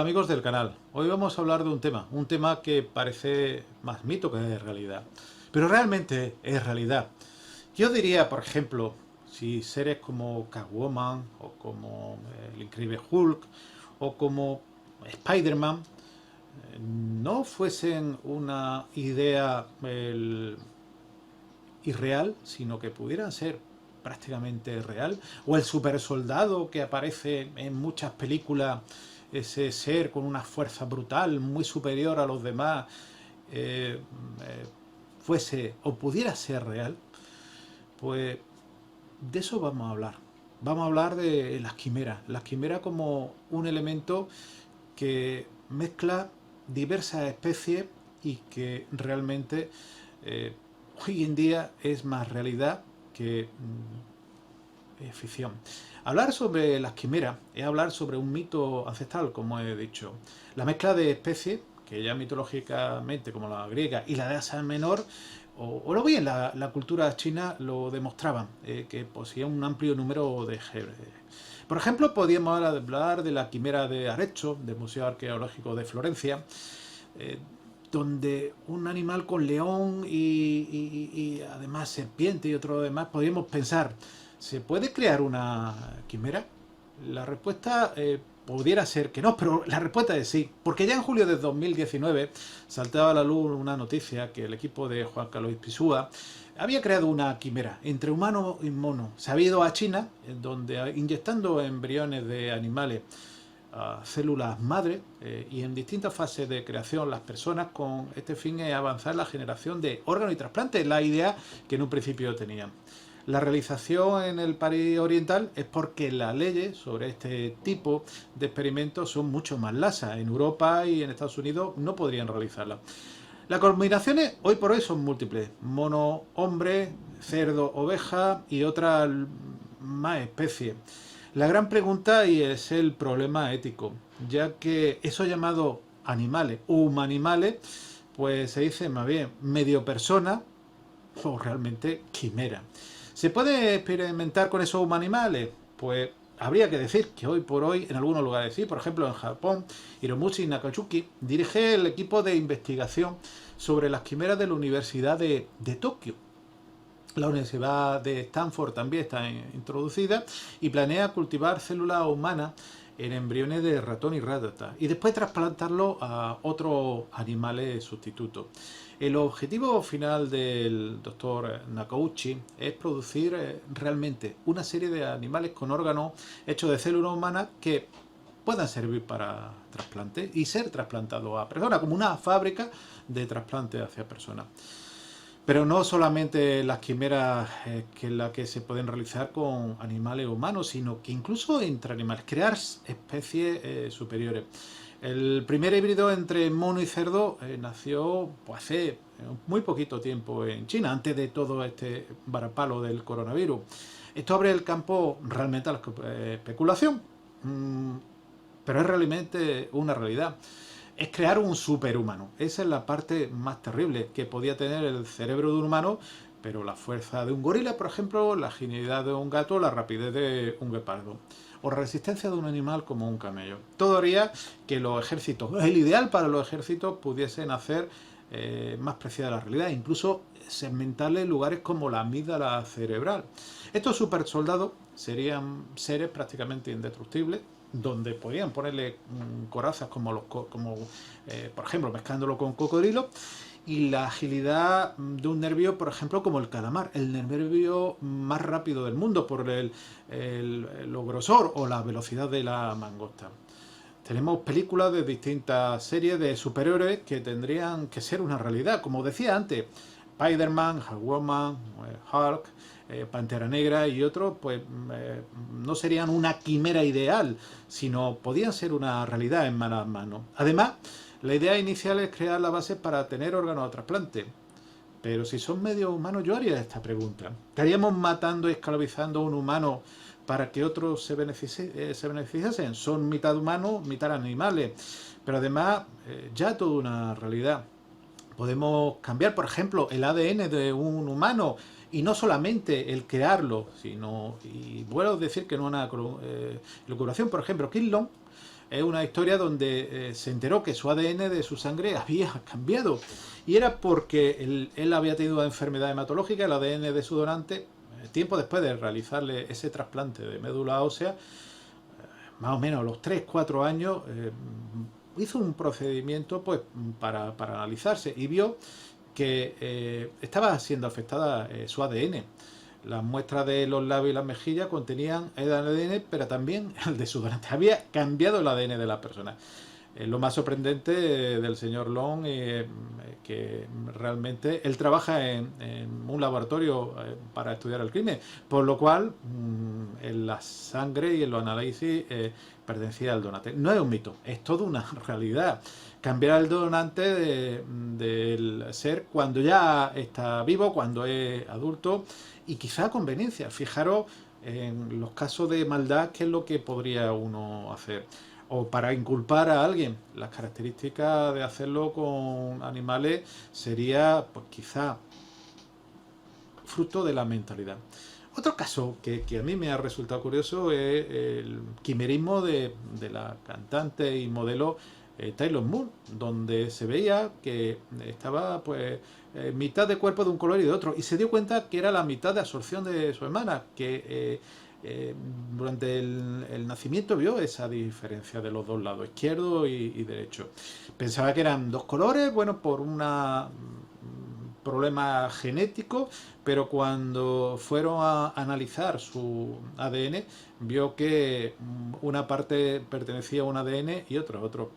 Hola amigos del canal, hoy vamos a hablar de un tema que parece más mito que realidad, pero realmente es realidad. Yo diría, por ejemplo, si seres como Catwoman o como el Increíble Hulk o como Spider-Man no fuesen una idea irreal, sino que pudieran ser prácticamente real, o el supersoldado que aparece en muchas películas, ese ser con una fuerza brutal, muy superior a los demás, fuese o pudiera ser real, pues de eso vamos a hablar. Vamos a hablar de las quimeras como un elemento que mezcla diversas especies y que realmente eh, hoy en día es más realidad que ficción. Hablar sobre las quimeras es hablar sobre un mito ancestral, como he dicho. La mezcla de especies, que ya mitológicamente, como la griega y la de Asia Menor, o bien la cultura china lo demostraban, que poseía un amplio número de géneros. Por ejemplo, podríamos hablar de la quimera de Arezzo, del Museo Arqueológico de Florencia, eh, donde un animal con león y además serpiente y otro demás, podríamos pensar, ¿se puede crear una quimera? La respuesta pudiera ser que no, pero la respuesta es sí, porque ya en julio de 2019 saltaba a la luz una noticia que el equipo de Juan Carlos Pisúa había creado una quimera entre humano y mono. Se había ido a China, en donde inyectando embriones de animales a células madre y en distintas fases de creación las personas con este fin es avanzar la generación de órganos y trasplantes, la idea que en un principio tenían. La realización en el país oriental es porque las leyes sobre este tipo de experimentos son mucho más laxas. En Europa y en Estados Unidos no podrían realizarlas. Las combinaciones hoy por hoy son múltiples. Mono, hombre, cerdo, oveja y otras más especies. La gran pregunta y es el problema ético, ya que esos llamados animales o humanimales, pues se dice más bien medio persona o realmente quimera. ¿Se puede experimentar con esos humanimales? Pues habría que decir que hoy por hoy en algunos lugares sí, por ejemplo en Japón, Hiromushi Nakatsuki dirige el equipo de investigación sobre las quimeras de la Universidad de Tokio. La Universidad de Stanford también está introducida y planea cultivar células humanas en embriones de ratón y rata y después trasplantarlo a otros animales sustitutos. El objetivo final del doctor Nakauchi es producir realmente una serie de animales con órganos hechos de células humanas que puedan servir para trasplante y ser trasplantados a personas, como una fábrica de trasplante hacia personas. Pero no solamente las quimeras que la que se pueden realizar con animales humanos, sino que incluso entre animales, crear especies superiores. El primer híbrido entre mono y cerdo nació pues, hace muy poquito tiempo en China, antes de todo este varapalo del coronavirus. Esto abre el campo realmente a la especulación, pero es realmente una realidad. Es crear un superhumano. Esa es la parte más terrible, que podía tener el cerebro de un humano, pero la fuerza de un gorila, por ejemplo, la agilidad de un gato, la rapidez de un guepardo, o resistencia de un animal como un camello. Todo haría que los ejércitos, el ideal para los ejércitos, pudiesen hacer más preciada la realidad, incluso segmentarle lugares como la amígdala cerebral. Estos supersoldados serían seres prácticamente indestructibles, donde podían ponerle corazas como, por ejemplo, mezclándolo con cocodrilo, y la agilidad de un nervio, por ejemplo, como el calamar, el nervio más rápido del mundo por lo grosor o la velocidad de la mangosta. Tenemos películas de distintas series de superhéroes que tendrían que ser una realidad. Como decía antes, Spider-Man, Woman, Hulk, Pantera Negra y otros, pues no serían una quimera ideal, sino podían ser una realidad en malas manos. Además, la idea inicial es crear la base para tener órganos a trasplante. Pero si son medio humanos, yo haría esta pregunta. ¿Estaríamos matando y esclavizando a un humano para que otros se beneficiasen? Son mitad humanos, mitad animales. Pero además, ya toda una realidad. Podemos cambiar, por ejemplo, el ADN de un humano y no solamente el crearlo, sino, y vuelvo a decir que no es una locuración, por ejemplo, Killon es una historia donde se enteró que su ADN de su sangre había cambiado. Y era porque él había tenido una enfermedad hematológica, el ADN de su donante, tiempo después de realizarle ese trasplante de médula ósea, más o menos a los 3 4 años, hizo un procedimiento pues para analizarse y vio que estaba siendo afectada su ADN. Las muestras de los labios y las mejillas contenían el ADN, pero también el de su donante. Había cambiado el ADN de la persona. Lo más sorprendente del señor Long que realmente él trabaja en un laboratorio para estudiar el crimen, por lo cual en la sangre y en los análisis pertenecía al donante. No es un mito, es toda una realidad. Cambiar el donante del ser cuando ya está vivo, cuando es adulto y quizá a conveniencia. Fijaros en los casos de maldad, qué es lo que podría uno hacer. O para inculpar a alguien. Las características de hacerlo con animales sería, pues quizá, fruto de la mentalidad. Otro caso que a mí me ha resultado curioso es el quimerismo de la cantante y modelo Taylor Moore, donde se veía que estaba pues mitad de cuerpo de un color y de otro, y se dio cuenta que era la mitad de absorción de su hermana, que durante el nacimiento vio esa diferencia de los dos lados, izquierdo y derecho. Pensaba que eran dos colores, bueno, por una problema genético, pero cuando fueron a analizar su ADN, vio que una parte pertenecía a un ADN y otra a otro.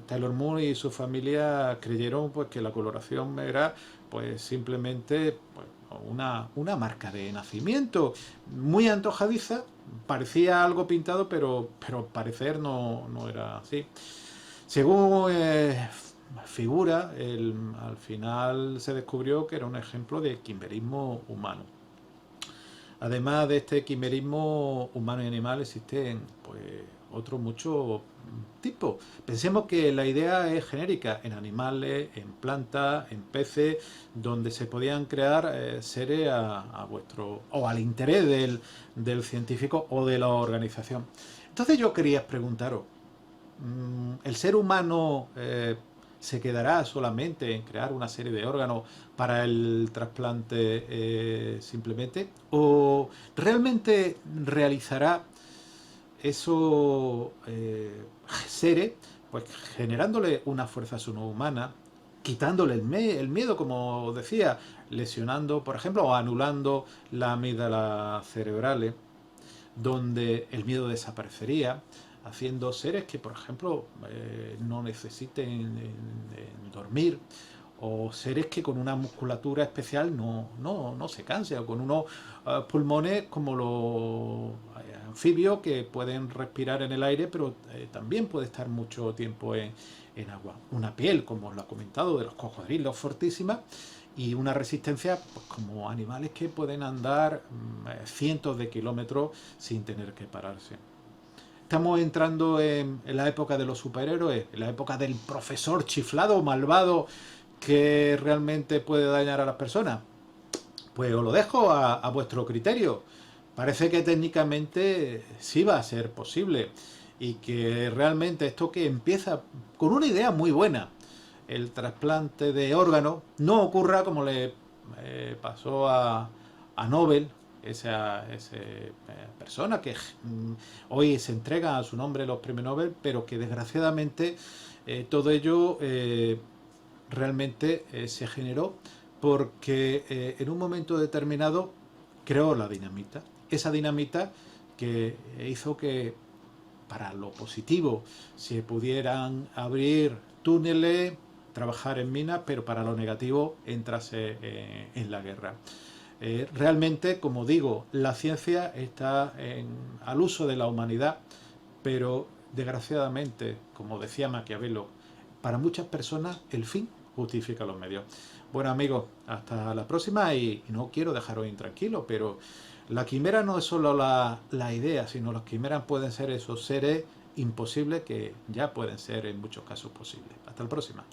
Taylor Moore y su familia creyeron pues que la coloración era pues simplemente pues, una marca de nacimiento muy antojadiza, parecía algo pintado, pero parecer no era así. Según figura, al final se descubrió que era un ejemplo de quimerismo humano. Además de este quimerismo humano y animal, existen pues otros muchos tipos. Pensemos que la idea es genérica en animales, en plantas, en peces, donde se podían crear seres a vuestro o al interés del científico o de la organización. Entonces yo quería preguntaros, ¿el ser humano se quedará solamente en crear una serie de órganos para el trasplante simplemente? ¿O realmente realizará esos seres, pues generándole una fuerza subhumana, quitándole el miedo, como decía, lesionando, por ejemplo, o anulando la amígdala cerebrales, donde el miedo desaparecería, haciendo seres que, por ejemplo, no necesiten dormir, o seres que con una musculatura especial no se cansen, o con unos pulmones como los anfibios que pueden respirar en el aire, pero también puede estar mucho tiempo en agua. Una piel, como os lo he comentado, de los cocodrilos fortísima, y una resistencia pues, como animales que pueden andar cientos de kilómetros sin tener que pararse. Estamos entrando en la época de los superhéroes, en la época del profesor chiflado, malvado, que realmente puede dañar a las personas. Pues os lo dejo a vuestro criterio. Parece que técnicamente sí va a ser posible y que realmente esto que empieza con una idea muy buena, el trasplante de órganos, no ocurra como le pasó a Nobel, esa persona que hoy se entrega a su nombre los premios Nobel, pero que desgraciadamente todo ello realmente se generó porque en un momento determinado creó la dinamita. Esa dinamita que hizo que para lo positivo se pudieran abrir túneles, trabajar en minas, pero para lo negativo entrase en la guerra. Realmente, como digo, la ciencia está al uso de la humanidad, pero desgraciadamente, como decía Maquiavelo, para muchas personas el fin justifica los medios. Bueno amigos, hasta la próxima y no quiero dejaros intranquilos, pero la quimera no es solo la idea, sino las quimeras pueden ser esos seres imposibles que ya pueden ser en muchos casos posibles. Hasta la próxima.